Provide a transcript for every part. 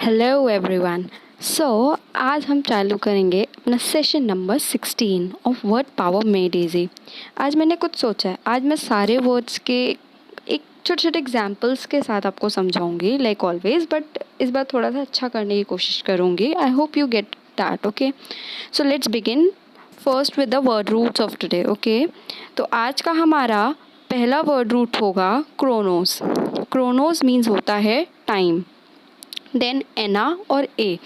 Hello everyone. आज हम चालू करेंगे अपना session number 16 of word power made easy. आज मैंने कुछ सोचा है, आज मैं सारे वर्ड्स के एक छोटे छोटे एग्जाम्पल्स के साथ आपको समझाऊंगी लाइक ऑलवेज, बट इस बार थोड़ा सा अच्छा करने की कोशिश करूंगी। I hope you get that. Okay, so let's begin first with the word roots of today. Okay, तो आज का हमारा पहला वर्ड रूट होगा क्रोनोस। क्रोनोस मीन्स होता है टाइम। देन एना और ए,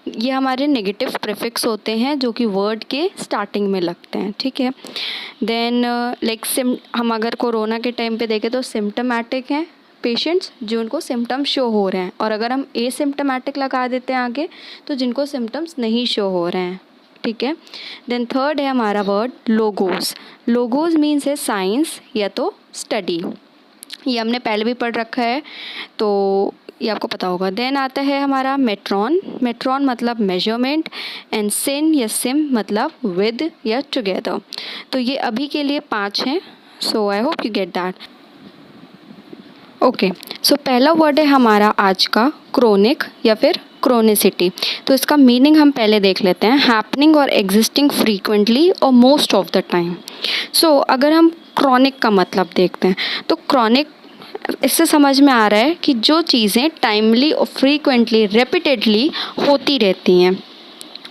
ये हमारे नेगेटिव प्रीफिक्स होते हैं जो कि वर्ड के स्टार्टिंग में लगते हैं। ठीक है। देन हम अगर कोरोना के टाइम पे देखें तो सिम्टोमेटिक हैं पेशेंट्स जो उनको सिम्टम्स शो हो रहे हैं, और अगर हम ए सिम्टोमेटिक लगा देते हैं आगे तो जिनको सिम्टम्स नहीं शो हो रहे हैं। ठीक है। देन थर्ड है हमारा वर्ड लोगोस। लोगोस मीन्स है साइंस या तो स्टडी। ये हमने पहले भी पढ़ रखा है तो ये आपको पता होगा। देन आता है हमारा मेट्रॉन। मेट्रॉन मतलब मेजरमेंट, एंड सिन या सिम मतलब विद या टुगेदर। तो ये अभी के लिए 5 हैं। So I hope you get that. Okay, so पहला वर्ड है हमारा आज का क्रोनिक या फिर क्रोनिसिटी। तो इसका मीनिंग हम पहले देख लेते हैं। हैपनिंग और एग्जिस्टिंग फ्रीक्वेंटली और मोस्ट ऑफ द टाइम। सो अगर हम क्रोनिक का मतलब देखते हैं तो क्रोनिक, इससे समझ में आ रहा है कि जो चीज़ें टाइमली और फ्रीक्वेंटली रिपीटेडली होती रहती हैं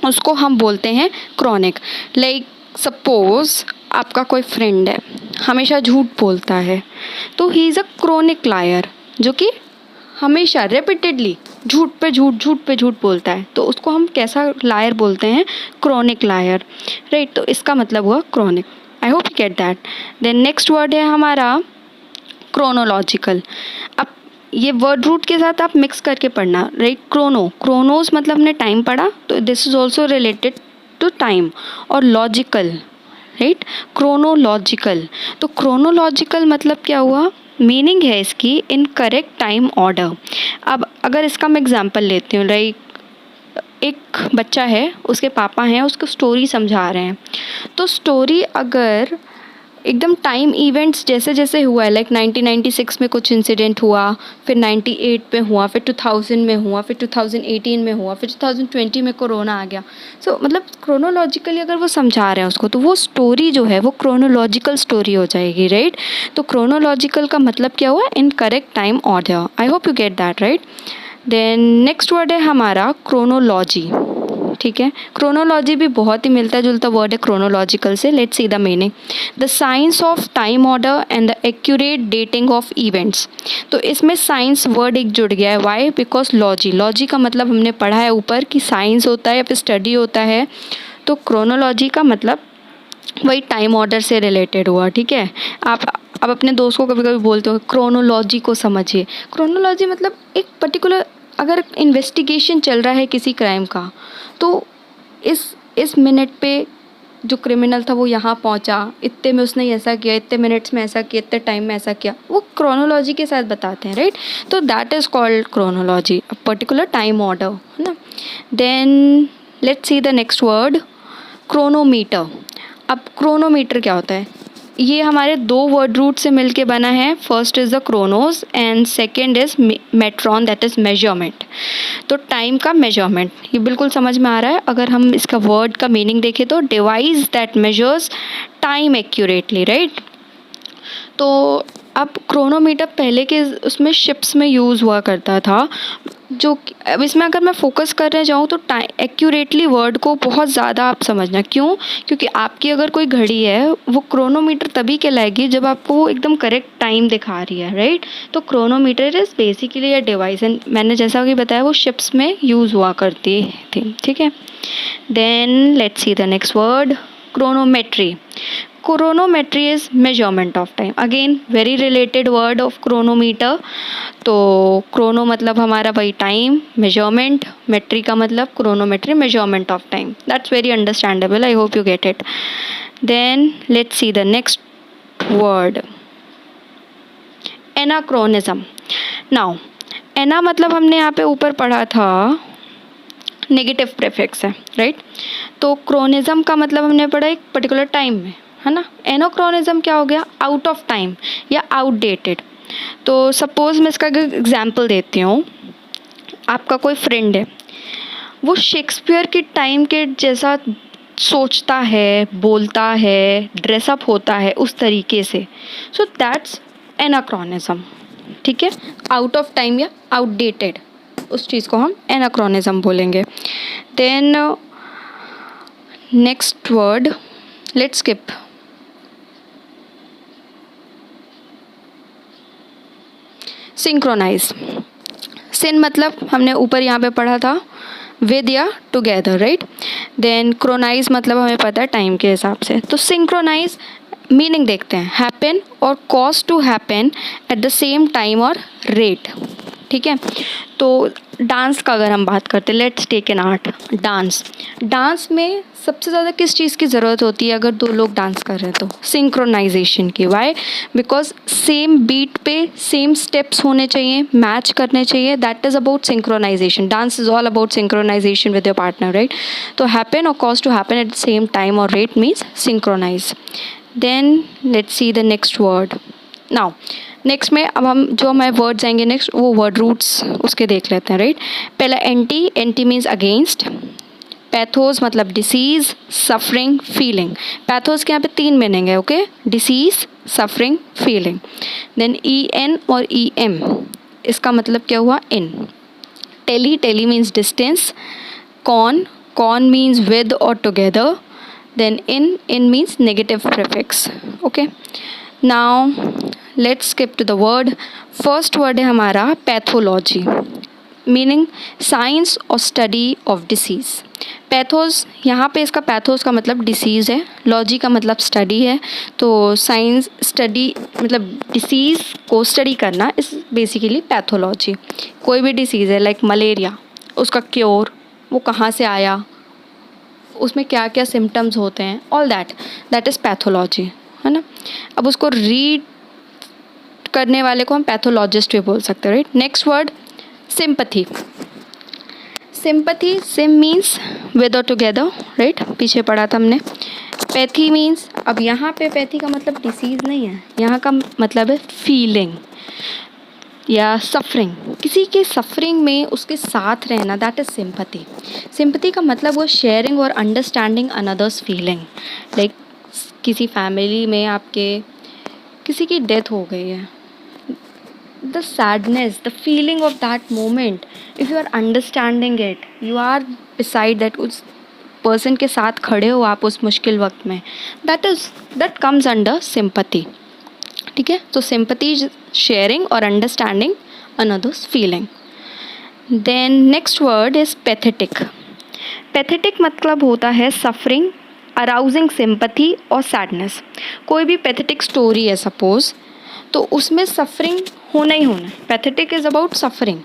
उसको हम बोलते हैं क्रोनिक। लाइक सपोज आपका कोई फ्रेंड है, हमेशा झूठ बोलता है, तो he is a chronic liar, जो कि हमेशा रिपीटेडली झूठ पे झूठ बोलता है, तो उसको हम कैसा लायर बोलते हैं? Chronic liar, right. तो इसका मतलब हुआ chronic. I hope you get that. Then next word है हमारा क्रोनोलॉजिकल। अब ये वर्ड रूट के साथ आप मिक्स करके पढ़ना, राइट। क्रोनोस मतलब हमने टाइम पढ़ा, तो this is also related to time. और लॉजिकल, राइट, क्रोनोलॉजिकल। तो क्रोनोलॉजिकल मतलब क्या हुआ? मीनिंग है इसकी इन करेक्ट टाइम ऑर्डर। अब अगर इसका मैं एग्जांपल लेती हूँ, लाइक एक बच्चा है, उसके पापा हैं, उसको स्टोरी समझा रहे हैं, तो स्टोरी अगर एकदम टाइम इवेंट्स जैसे जैसे हुआ है, लाइक 1996 में कुछ इंसिडेंट हुआ, फिर 98 में हुआ, फिर 2000 में हुआ, फिर 2018 में हुआ, फिर 2020 में कोरोना आ गया। सो मतलब क्रोनोलॉजिकली अगर वो समझा रहे हैं उसको, तो वो स्टोरी जो है वो क्रोनोलॉजिकल स्टोरी हो जाएगी, राइट। तो क्रोनोलॉजिकल का मतलब क्या हुआ? In correct time order. I hope you get that, right. Then next word है हमारा क्रोनोलॉजी। ठीक है, क्रोनोलॉजी भी बहुत ही मिलता जुलता वर्ड है क्रोनोलॉजिकल से। Let's see the meaning. The science of time order and the accurate dating of events. तो इसमें साइंस वर्ड एक जुड़ गया है। वाई? बिकॉज लॉजी का मतलब हमने पढ़ा है ऊपर कि साइंस होता है या फिर स्टडी होता है, तो क्रोनोलॉजी का मतलब वही टाइम ऑर्डर से रिलेटेड हुआ। ठीक है। आप अब अपने दोस्त को कभी कभी बोलते हो क्रोनोलॉजी को समझिए। क्रोनोलॉजी मतलब एक पर्टिकुलर, अगर इन्वेस्टिगेशन चल रहा है किसी क्राइम का, तो इस मिनट पे जो क्रिमिनल था वो यहाँ पहुँचा, इतने में उसने ऐसा किया, इतने मिनट्स में ऐसा किया, इतने टाइम में ऐसा किया, वो क्रोनोलॉजी के साथ बताते हैं, राइट। तो that is called chronology, a particular time order, है ना। Then let's see the next word, chronometer. अब क्रोनोमीटर क्या होता है? ये हमारे 2 वर्ड रूट से मिलके बना है। First is the chronos and second is metron, that is measurement. तो टाइम का मेजरमेंट, ये बिल्कुल समझ में आ रहा है। अगर हम इसका वर्ड का मीनिंग देखें तो device that measures time accurately, right. तो अब क्रोनोमीटर पहले के उसमें शिप्स में यूज़ हुआ करता था, जो अब इसमें अगर मैं फोकस करने जाऊँ तो एक्यूरेटली वर्ड को बहुत ज़्यादा आप समझना। क्यों? क्योंकि आपकी अगर कोई घड़ी है वो क्रोनोमीटर तभी कहलाएगी जब आपको वो एकदम करेक्ट टाइम दिखा रही है, राइट। तो chronometer is basically a device, and मैंने जैसा कि बताया वो शिप्स में यूज़ हुआ करती थी। ठीक है। Then let's see the next word, chronometry. Chronometry is measurement of time. Again very related word of chronometer. तो क्रोनो मतलब हमारा भाई टाइम, मेजरमेंट, मेट्री का मतलब chronometry, measurement of time. That's very understandable, I hope you get it. Then let's see the next word, anachronism. Now ana मतलब हमने यहाँ पे ऊपर पढ़ा था नेगेटिव प्रीफिक्स है, राइट। तो क्रोनिज्म का मतलब हमने पढ़ा एक पर्टिकुलर टाइम में, है ना। एनोक्रोनिज्म क्या हो गया? आउट ऑफ टाइम या आउटडेटेड। तो सपोज़ मैं इसका एग्जांपल देती हूँ। आपका कोई फ्रेंड है, वो शेक्सपियर के टाइम के जैसा सोचता है, बोलता है, ड्रेसअप होता है उस तरीके से, सो दैट्स एनाक्रोनिज्म। ठीक है, आउट ऑफ टाइम या आउटडेटेड, उस चीज़ को हम एनाक्रोनिज्म बोलेंगे। Then next word, let's skip. Synchronize. Syn मतलब हमने ऊपर यहाँ पे पढ़ा था विद या टुगेदर, राइट। देन क्रोनाइज मतलब हमें पता है टाइम के हिसाब से। तो सिंक्रोनाइज मीनिंग देखते हैं, हैपन और cause to happen at the same time और रेट। ठीक है, तो डांस का अगर हम बात करते हैं, let's take an art, dance. Dance में सबसे ज़्यादा किस चीज़ की ज़रूरत होती है अगर दो लोग डांस कर रहे हैं तो? सिंक्रोनाइजेशन की। वाई? बिकॉज सेम बीट पे सेम स्टेप्स होने चाहिए, मैच करने चाहिए, that is about synchronization. Dance is all about synchronization with your partner, right. तो हैपन और cause to happen at the same time और rate means synchronize. Then let's see the next word now. Next में अब हम जो हमारे words आएंगे next, वो वर्ड रूट्स उसके देख लेते हैं, राइट। पहला anti, anti means against. Pathos मतलब डिसीज़, सफरिंग, फीलिंग। पैथोस के यहाँ पे 3 मीनिंग है, okay, disease, suffering, feeling. Then E N और ई एम, इसका मतलब क्या हुआ? In. Tele, tele means distance. Con, con means with और together. Then in means negative prefix, okay. Now let's skip to the word. First word है हमारा pathology, meaning science और study of disease. Pathos, यहाँ पे इसका pathos का मतलब disease है, लॉजी का मतलब स्टडी है। तो साइंस स्टडी मतलब डिसीज़ को स्टडी करना इस बेसिकली पैथोलॉजी। कोई भी डिसीज़ है लाइक मलेरिया, उसका क्योर, वो कहाँ से आया, उसमें क्या क्या सिम्टम्स होते हैं, ऑल दैट इज़ पैथोलॉजी, है ना। अब उसको रीड करने वाले को हम पैथोलॉजिस्ट भी बोल सकते हैं, right. Next word sympathy. Sympathy, SIM means with और टुगेदर, राइट, पीछे पढ़ा था हमने। पैथी मीन्स, अब यहाँ पे पैथी का मतलब डिसीज़ नहीं है, यहाँ का मतलब है फीलिंग या सफरिंग, किसी के सफरिंग में उसके साथ रहना, दैट इज़ सिंपथी। सिंपथी का मतलब वो शेयरिंग और अंडरस्टैंडिंग अनदर्स फीलिंग। लाइक किसी फैमिली में आपके किसी की डेथ हो गई है, the sadness, the feeling of that moment, if you are understanding it, you are beside that, उस person के साथ खड़े हो आप उस मुश्किल वक्त में, that comes under sympathy। ठीक है, तो sympathy is sharing और understanding another's feeling। then next word is pathetic। pathetic मतलब होता है suffering, arousing sympathy और sadness। कोई भी pathetic story है सपोज, तो उसमें सफरिंग होना ही होना है। Pathetic is about suffering.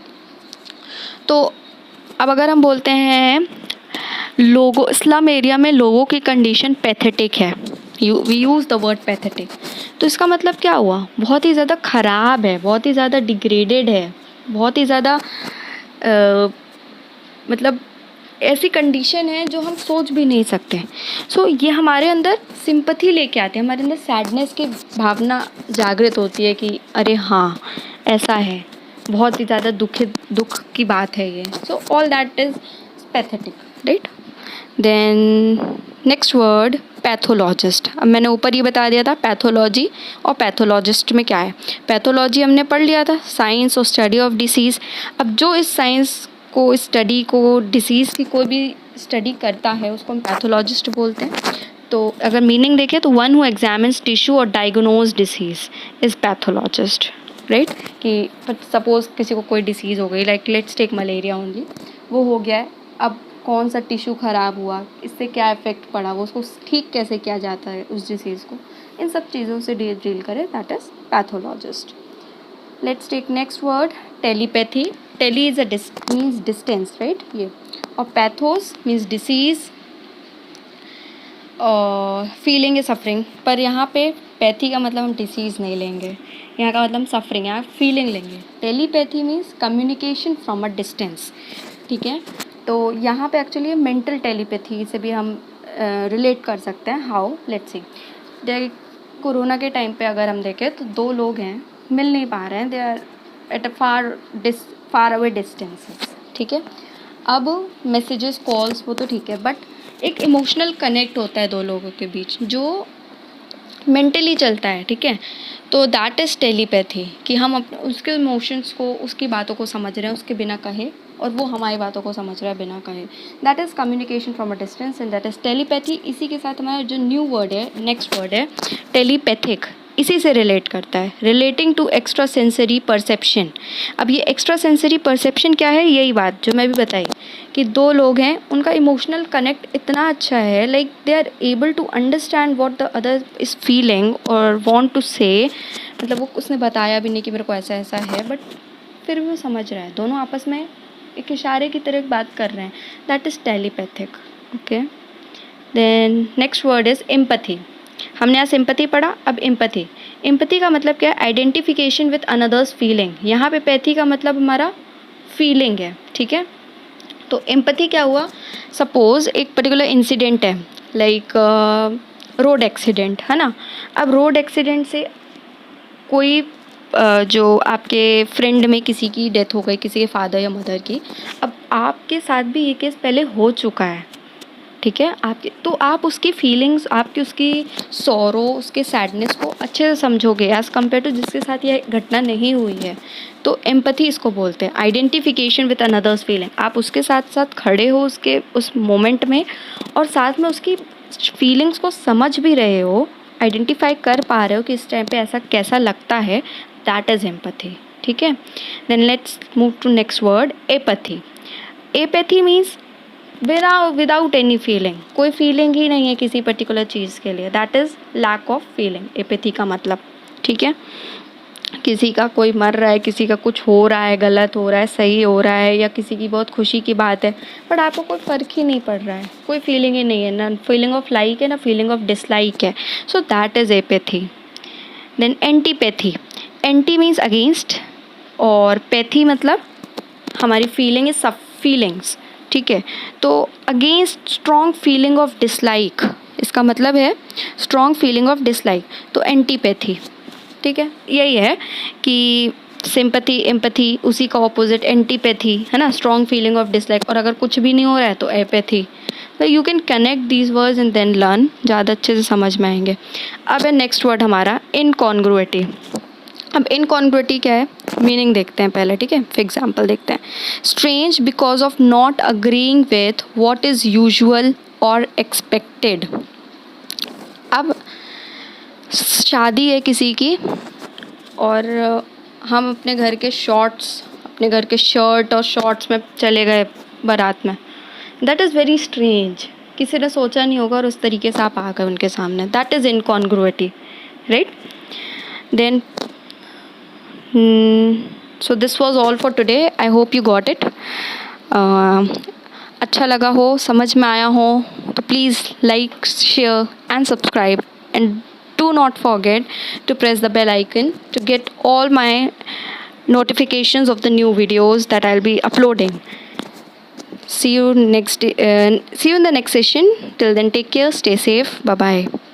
तो अब अगर हम बोलते हैं लोगों, स्लम एरिया में लोगों की कंडीशन पैथेटिक है, we use the word pathetic, तो इसका मतलब क्या हुआ? बहुत ही ज़्यादा ख़राब है, बहुत ही ज़्यादा डिग्रेडेड है, बहुत ही ज़्यादा मतलब ऐसी कंडीशन है जो हम सोच भी नहीं सकते। सो ये हमारे अंदर सिंपथी लेके आते हैं, हमारे अंदर सैडनेस की भावना जागृत होती है कि अरे हाँ ऐसा है, बहुत ही ज़्यादा दुख की बात है ये। So all that is pathetic, right. Then next word pathologist. अब मैंने ऊपर ही बता दिया था पैथोलॉजी और पैथोलॉजिस्ट में क्या है। पैथोलॉजी हमने पढ़ लिया था, साइंस और स्टडी ऑफ डिसीज़। अब जो इस साइंस को, स्टडी को, डिसीज़ की कोई भी स्टडी करता है उसको हम पैथोलॉजिस्ट बोलते हैं। तो अगर मीनिंग देखें तो वन हु एग्जामिन्स टिश्यू और diagnose disease is pathologist, right. कि सपोज़ किसी को कोई डिसीज़ हो गई, like let's take malaria only, वो हो गया है, अब कौन सा टिश्यू ख़राब हुआ, इससे क्या इफ़ेक्ट पड़ा, वो उसको ठीक कैसे किया जाता है उस डिसीज़ को, इन सब चीज़ों से डील करे, that is pathologist. Let's take next word telepathy. Tele is means distance, right, ये। और पैथोस मीन्स डिसीज़, और फीलिंग है सफरिंग, पर यहाँ पे पैथी का मतलब हम डिसीज़ नहीं लेंगे, यहाँ का मतलब सफरिंग, यहाँ फीलिंग लेंगे। Telepathy means communication from a distance, ठीक है। तो यहाँ पे एक्चुअली मेंटल टेलीपैथी से भी हम रिलेट कर सकते हैं। हाउ? लेट्स सी, कोरोना के टाइम पे अगर हम देखें तो 2 लोग हैं, मिल नहीं पा रहे हैं, they are at a far away distances, ठीक है। अब मैसेजेस कॉल्स वो तो ठीक है, बट एक इमोशनल कनेक्ट होता है दो लोगों के बीच जो मेंटली चलता है, ठीक है। तो दैट इज़ टेलीपैथी, कि हम उसके इमोशंस को, उसकी बातों को समझ रहे हैं उसके बिना कहे, और वो हमारी बातों को समझ रहा है बिना कहे। That is communication from a distance and that is telepathy. इसी के साथ हमारा जो न्यू वर्ड है, नेक्स्ट वर्ड है टेलीपैथिक, इसी से रिलेट करता है, relating to extra sensory perception. अब ये एक्स्ट्रा सेंसरी परसेप्शन क्या है, यही बात जो मैं भी बताई कि दो लोग हैं, उनका इमोशनल कनेक्ट इतना अच्छा है, like they are able to understand what the other is feeling और वांट टू से। मतलब वो उसने बताया भी नहीं कि मेरे को ऐसा ऐसा है, बट फिर भी वो समझ रहा है, दोनों आपस में एक इशारे की तरह बात कर रहे हैं। That is telepathic. Okay, then next word is empathy. हमने यहाँ सिंपैथी पढ़ा, अब एम्पैथी। एम्पैथी का मतलब क्या है, आइडेंटिफिकेशन विद अनदर्स फीलिंग। यहाँ पे पैथी का मतलब हमारा फीलिंग है, ठीक है। तो एम्पैथी क्या हुआ, सपोज एक पर्टिकुलर इंसिडेंट है, लाइक रोड एक्सीडेंट, है ना। अब रोड एक्सीडेंट से कोई जो आपके फ्रेंड में किसी की डेथ हो गई, किसी के फादर या मदर की, अब आपके साथ भी ये केस पहले हो चुका है, ठीक है। आपके तो आप उसकी फीलिंग्स, आपकी उसकी सॉरो, उसके सैडनेस को अच्छे से समझोगे एज़ कम्पेयर टू जिसके साथ ये घटना नहीं हुई है। तो एम्पैथी इसको बोलते हैं, आइडेंटिफिकेशन विद अनदर्स फीलिंग। आप उसके साथ साथ खड़े हो उसके उस मोमेंट में, और साथ में उसकी फीलिंग्स को समझ भी रहे हो, आइडेंटिफाई कर पा रहे हो कि इस टाइम पे ऐसा कैसा लगता है। दैट इज़ एम्पैथी, ठीक है। Then let's move to next word, apathy. Apathy means without any feeling, कोई फीलिंग ही नहीं है किसी पर्टिकुलर चीज़ के लिए। That is lack of feeling, apathy का मतलब, ठीक है। किसी का कोई मर रहा है, किसी का कुछ हो रहा है, गलत हो रहा है, सही हो रहा है, या किसी की बहुत खुशी की बात है, बट आपको कोई फ़र्क ही नहीं पड़ रहा है, कोई फीलिंग ही नहीं है, ना फीलिंग ऑफ लाइक है ना फीलिंग ऑफ डिसलाइक है। So that is apathy. Then antipathy. Anti means against, और पैथी मतलब हमारी फीलिंग इज सब फीलिंग्स, ठीक है। तो against strong feeling of dislike, इसका मतलब है स्ट्रॉन्ग फीलिंग ऑफ डिसलाइक, तो एंटीपैथी, ठीक है। यही है कि सिंपैथी, एम्पैथी, उसी का ऑपोजिट एंटीपैथी, है ना, स्ट्रॉन्ग फीलिंग ऑफ डिसलाइक। और अगर कुछ भी नहीं हो रहा है तो एपैथी। तो you can connect these words and then learn, ज़्यादा अच्छे से समझ में आएंगे। अब है नेक्स्ट वर्ड हमारा इनकॉन्ग्रुइटी। अब इनकॉन्ग्रुइटी क्या है, मीनिंग देखते हैं पहले, ठीक है। फॉर एग्जाम्पल देखते हैं, strange because of not agreeing with what is usual और एक्सपेक्टेड। अब शादी है किसी की, और हम अपने घर के शॉर्ट्स, अपने घर के शर्ट और शॉर्ट्स में चले गए बारात में। दैट इज़ वेरी स्ट्रेंज, किसी ने सोचा नहीं होगा और उस तरीके से आप आ गए उनके सामने। That is incongruity, right. Then so this was all for today, I hope you got it. अच्छा लगा हो, समझ में आया हो, तो please like, share and subscribe, and do not forget to press the bell icon to get all my notifications of the new videos that I'll be uploading. See you in the next session. Till then, take care, stay safe, bye bye.